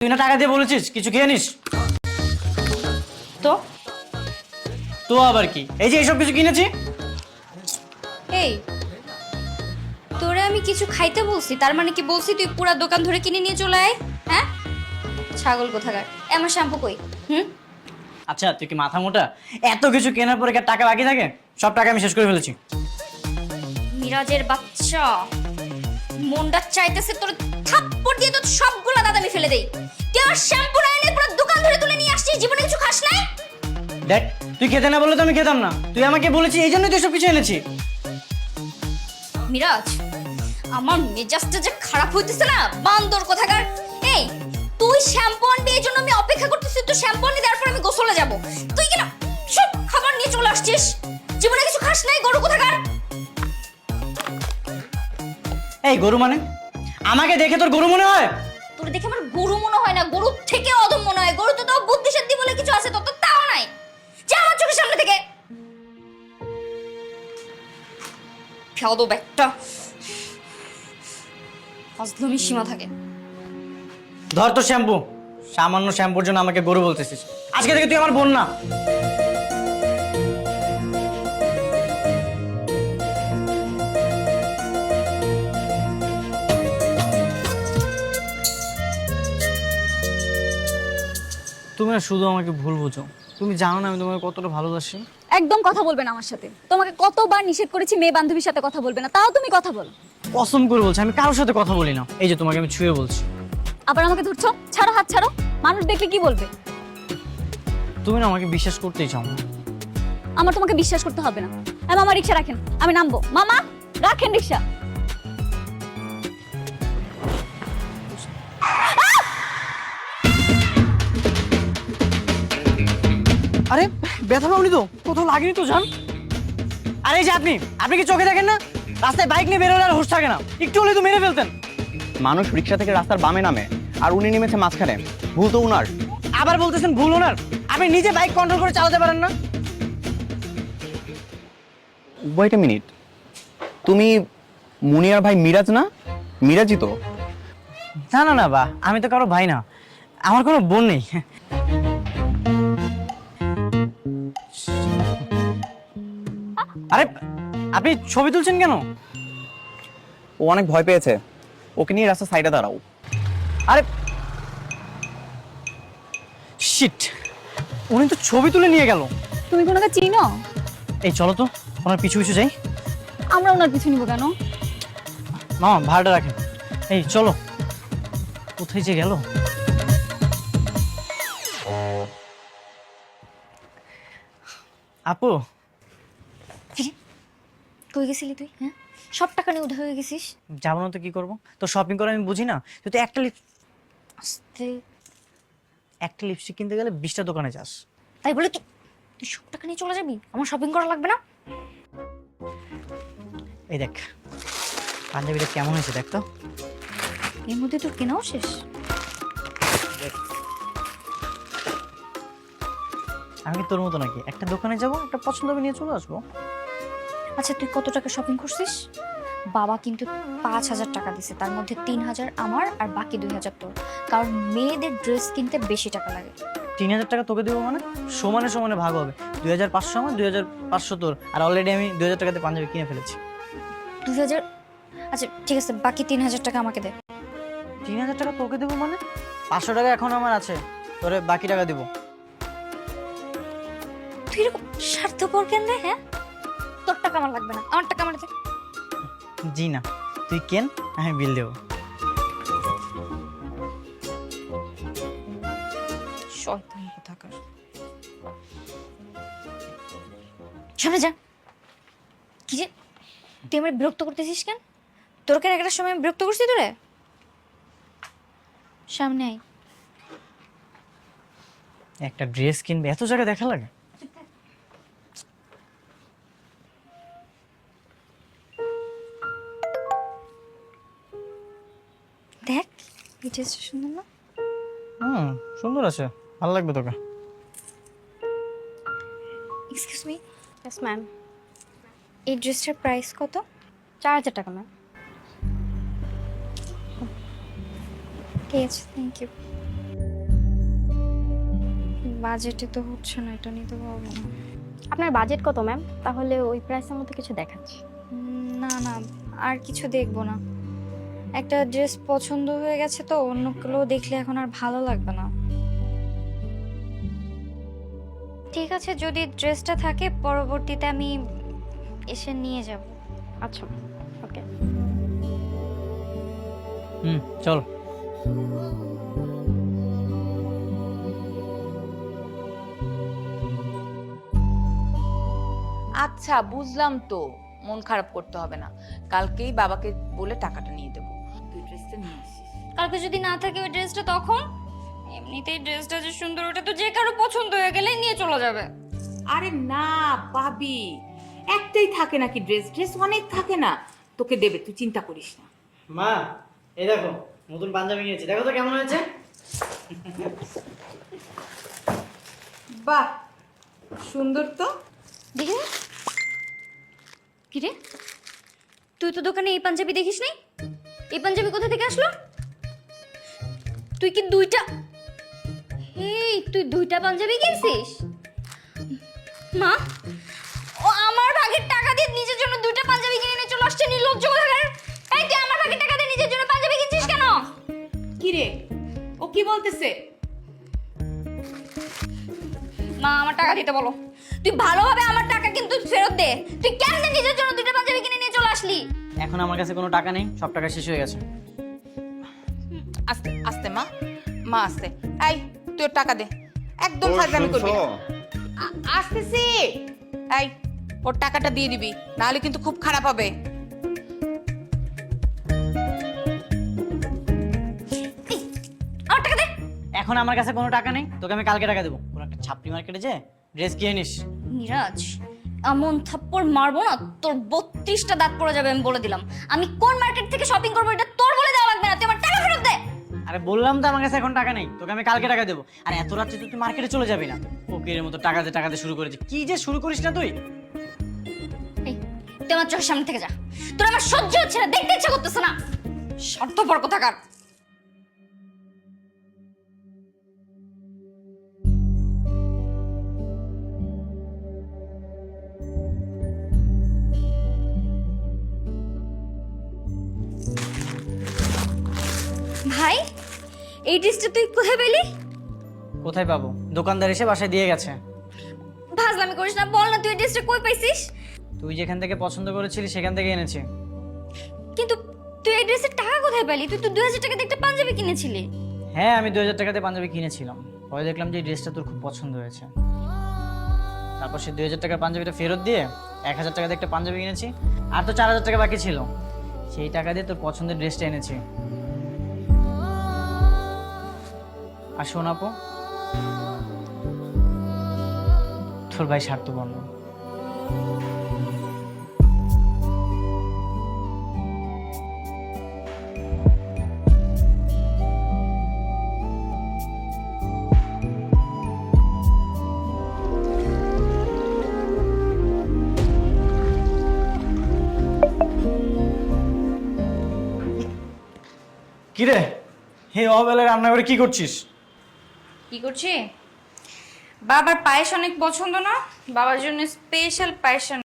তুই না টাকা দিয়ে বলেছিস কিছু খেয়ে নিস। তো তো আবার কি, এই যে এইসব কিছু কিনেছি। এই তোরে আমি কিছু খাইতে বলছি, তার মানে কি বলছি তুই পুরা দোকান ধরে কিনে নিয়ে চলে আয়? হ্যাঁ, ছাগল কোথাকার। আমার শ্যাম্পু কই? আচ্ছা তুই কি মাথা মোটা? এত কিছু কেনার পরে কি আর টাকা বাকি থাকে? সব টাকা আমি শেষ করে ফেলেছি। মিরাজের বাচ্চা, মনটা চাইতেছে তোর থাপ্পড় দিয়ে তো সবগুলা দাদা আমি ফেলে দেই। তুই আমার শ্যাম্পু না এনে পুরো দোকান ধরে তুলে নিয়ে আসছিস, জীবনে কিছু খাস নাই? দেখ, তুই খেতে না বললে তো আমি খেতাম না। তুই আমাকে বলেছিস, এই জন্যই তো সব কিছু এনেছি। মিরাজ, আমার মেজাজটা যে খারাপ হইতেছে না, বান্দর কোথাকার। এই তুই শ্যাম্পু আনবি, এই জন্য আমি অপেক্ষা করতেছি। তুই শ্যাম্পু আনি, তারপর আমি গোসলে যাব। তুই কিনা সব খাবার নিয়ে চলে আসছিস, জীবনে কিছু খাস নাই, গরু কোথাকার। এই গরু মানে? আমাকে দেখে তোর গরু মনে হয়? তোর দেখে আমার গরু মনে হয় না, গরু থেকে অধম মনে হয়। গরু তো তাও বুদ্ধি শুদ্ধি বলে কিছু আছে, তোর তো তাও নাই। যা আমার চোখের সামনে থেকে। ফেয়াদব একটা, ফজলমি সীমা থাকে। ধর তোর শ্যাম্পু। সামান্য শ্যাম্পুর জন্য আমাকে গরু বলতেছিস? আজকে থেকে তুই আমার বোন না। তুমি না শুধু আমাকে ভুল বুঝো। তুমি জানো না আমি তোমাকে কতটা ভালোবাসি। একদম কথা বলবে না আমার সাথে। তোমাকে কতবার নিষেধ করেছি মেয়ে বান্ধবীর সাথে কথা বলবে না, তাও তুমি কথা বলো। কসম করে বলছি আমি কারোর সাথে কথা বলি না। এই যে তোমাকে আমি ছুঁয়ে বলছি। আবার আমাকে ধরছো? ছাড়ো, হাত ছাড়ো। মানুষ দেখলে কি বলবে? তুমি না আমাকে বিশ্বাস করতেই চাও না। আমার তোমাকে বিশ্বাস করতে হবে না। মামা রিক্সা রাখেন, আমি নামবো। মামা রাখেন রিক্সা। আরে ব্যথা পাওনি তো? কোথাও লাগেনি তো জান? আরে এই যে আপনি আপনি কি চোখে দেখেন না? রাস্তায় বাইক নিয়ে বেরোলে আর হুঁশ থাকে না। একটু হলে তো মেরে ফেলতেন। মানুষ রিক্সা থেকে রাস্তার বামে নামে আর উনি নেমেছে মাঝখানে, ভুল তো উনার। আবার বলতেছেন ভুল ওনার? আপনি নিজে বাইক কন্ট্রোল করে চালাতে পারেন না? ওয়েট এ মিনিট, তুমি মুনিয়ার ভাই মিরাজ না? মিরাজই তো। না না না বা, আমি তো কারো ভাই না, আমার কোনো বোন নেই। আরে আপনি ছবি তুলছেন কেন? ও অনেক ভয় পেয়েছে, ওকে নিয়ে রাস্তা সাইডে দাঁড়াও। আরে শিট, উনি তো ছবি তুলে নিয়ে গেল। তুমি কোনোকে চিনো? এই চলো তো ওনার পিছু পিছু যাই। আমরা ওনার কিছু নিব কেন? মামা ভাড়াটা রাখেন। এই চলো। কোথায় যে গেল? আপু, কই গেছিলি তুই? হ্যাঁ, সব টাকা নিয়ে উধার হয়ে গেছিস। যাবো না তো কি করবো? তো শপিং করে আমি বুঝি না? তুই তো আস্তে, একটা লিপস্টিক কিনতে গেলে 20টা দোকানে যাস। তাই বলে তুই তুই সব টাকা নিয়ে চলে যাবি? আমার শপিং করা লাগবে না? এই দেখ পাঞ্জাবিটা কেমন হয়েছে দেখ তো। এর মধ্যে তোর কেনাও শেষ? আমি কি তোর মতো নাকি একটা দোকানে যাবো, একটা পছন্দ হবে নিয়ে চলে আসবো? আচ্ছা তুই কত টাকা শপিং করছিস? বাবা কিন্তু 5,000 টাকা দিছে, তার মধ্যে 3,000 আমার আর বাকি 2,000 তোর। কারণ মেয়েদের ড্রেস কিনতে বেশি টাকা লাগে। 3000 টাকা তোকে দেবো মানে? সমানে সমানে ভাগ হবে। 2500 আমার, 2500 তোর। আর অলরেডি আমি 2000 টাকাতে পাঞ্জাবি কিনে ফেলেছি। 2,000? আচ্ছা ঠিক আছে, বাকি 3,000 টাকা আমাকে দে। 3000 টাকা তোকে দেবো মানে? 500 টাকা এখন আমার আছে, তোরে বাকি টাকা দেবো। তুই এরকম স্বার্থপর কেন রে? হ্যাঁ, তোর টাকা আমার লাগবে না, আমার টাকা আমার দে। জি না, তুই কেন, আমি বিল দেবো। শয়তান কোথাকার। সামনে যা। কি যে তুই আমার বিরক্ত করতেছিস কেন? তোর কেন একটা সময় আমি বিরক্ত করছি তোরে? সামনে আয়। একটা ড্রেস কিনবে এত জায়গা দেখা লাগে? দেখ এই ড্রেসটা সুন্দর না? সুন্দর আছে, ভালো লাগবে তোকে। Excuse me, yes ma'am. এই ড্রেসটার প্রাইস কত? 4,000 টাকা ম্যাম। ঠিক আছে, থ্যাংক ইউ। বাজেটে তো হচ্ছে না, এটা নিতে পারবো না। আপনার বাজেট কত ম্যাম? তাহলে ওই প্রাইসের মধ্যে কিছু দেখাচ্ছি। না না, আর কিছু দেখবো না। একটা ড্রেস পছন্দ হয়ে গেছে তো, অন্যগুলো দেখলে এখন আর ভালো লাগবে না। ঠিক আছে, যদি ড্রেসটা থাকে পরবর্তীতে আমি এসে নিয়ে যাব। আচ্ছা, ওকে। চল। আচ্ছা বুঝলাম তো, মন খারাপ করতে হবে না, কালকেই বাবাকে বলে টাকাটা নিয়ে দেবো। তুই ড্রেসটা নিয়ে আসিস। কালকে যদি না থাকে ওই ড্রেসটা, তখন এমনিতেই ড্রেসটা যে সুন্দর, ওটা তো যে কারো পছন্দ হয়ে গেলেই নিয়ে চলে যাবে। আরে না পাবি, একটাই থাকে নাকি ড্রেস? ড্রেস অনেক থাকে না, তোকে দেবে, তুই চিন্তা করিস না। মা, এই দেখো নতুন পাঞ্জাবি নিয়েছি, দেখো তো কেমন হয়েছে। বাহ, সুন্দর তো। দেখি কি রে, তুই তো দোকানে এই পাঞ্জাবি দেখিস নাই? এই পাঞ্জাবি কোথা থেকে আসলো? তুই কি দুইটা, এই তুই দুইটা পাঞ্জাবি কিনছিস? মা, ও আমার ভাগের টাকা দিয়ে নিজের জন্য দুইটা পাঞ্জাবি কিনে নিয়ে চলে আসছে, নির্লজ্জ কোথাকার। এই তুই আমার ভাগের টাকা দিয়ে নিজের জন্য পাঞ্জাবি কিনছিস কেন? কি রে, ও কি বলতেছে? মা, আমার টাকা দিতে বলো। তুই ভালোভাবে আমার টাকা কিন্তু ফেরত দে। তুই কেন নিজের জন্য দুইটা পাঞ্জাবি কিনে নিয়ে চলে আসলি? এখন আমার কাছে কোনো টাকা নেই, সব টাকা শেষ হয়ে গেছে। আস্তে আস্তে মা, মা আস্তে। এই তুই ওর টাকা দে, একদম ফাজলামি করবি না। আসতেছি। এই ওর টাকাটা দিয়ে দিবি, নাহলে কিন্তু খুব খারাপ হবে। এই, আমার টাকা দে। এখন আমার কাছে কোনো টাকা নেই, তোকে আমি কালকে টাকা দেবো। কোনো একটা ছাপড়ি মার্কেটে যে ড্রেস কিনে নিস। মিরাজ, এমন থাপ্পড় মারবো না তোর 32টা দাঁত পড়ে যাবে, আমি বলে দিলাম। আমি কোন মার্কেট থেকে শপিং করবো এটা তোর বলে দেওয়া লাগবে না, তুই আমার টাকা ফেরত দে। আরে বললাম তো আমার কাছে এখন টাকা নেই, তোকে আমি কালকে টাকা দেবো। আর এত রাত্রে তুই মার্কেটে চলে যাবি না? ফকিরের মতো টাকাতে শুরু করেছি। কি যে শুরু করিস না তুই। এই, তুই আমার চোখের সামনে থেকে যা। তোর আমার সহ্য হচ্ছে না, দেখতে ইচ্ছা করতেছে না। স্বার্থপর কোথাকার। ভাই, এই ড্রেসটা তুই কোথায় পেলি? কোথায় পাবো? দোকানদার এসে বাসায় দিয়ে গেছে। ভাজলামি করিস না, বল না তুই এই ড্রেসটা কই পাইছিস? তুই যেখান থেকে পছন্দ করেছিলি সেখান থেকে এনেছি। কিন্তু তুই এই ড্রেসের টাকা কোথায় পেলি? তুই তো 2000 টাকা দিয়ে একটা পাঞ্জাবি কিনেছিলি। হ্যাঁ, আমি 2000 টাকাতে পাঞ্জাবি কিনেছিলাম। পরে দেখলাম যে এই ড্রেসটা তোর খুব পছন্দ হয়েছে। তারপর সে 2000 টাকার পাঞ্জাবিটা ফেরত দিয়ে 1000 টাকা দিয়ে একটা পাঞ্জাবি কিনেছি। আর তো 4000 টাকা বাকি ছিল, সেই টাকা দিয়ে তোর পছন্দের ড্রেসটা এনেছি। আর শোন আপু, তোর ভাই স্বার্থপর না। কিরে, হে অবেলায় রান্না করে কি করছিস? কি করছি? বাবার পায়েস অনেক পছন্দ না, বাবার জন্য স্পেশাল পায়েস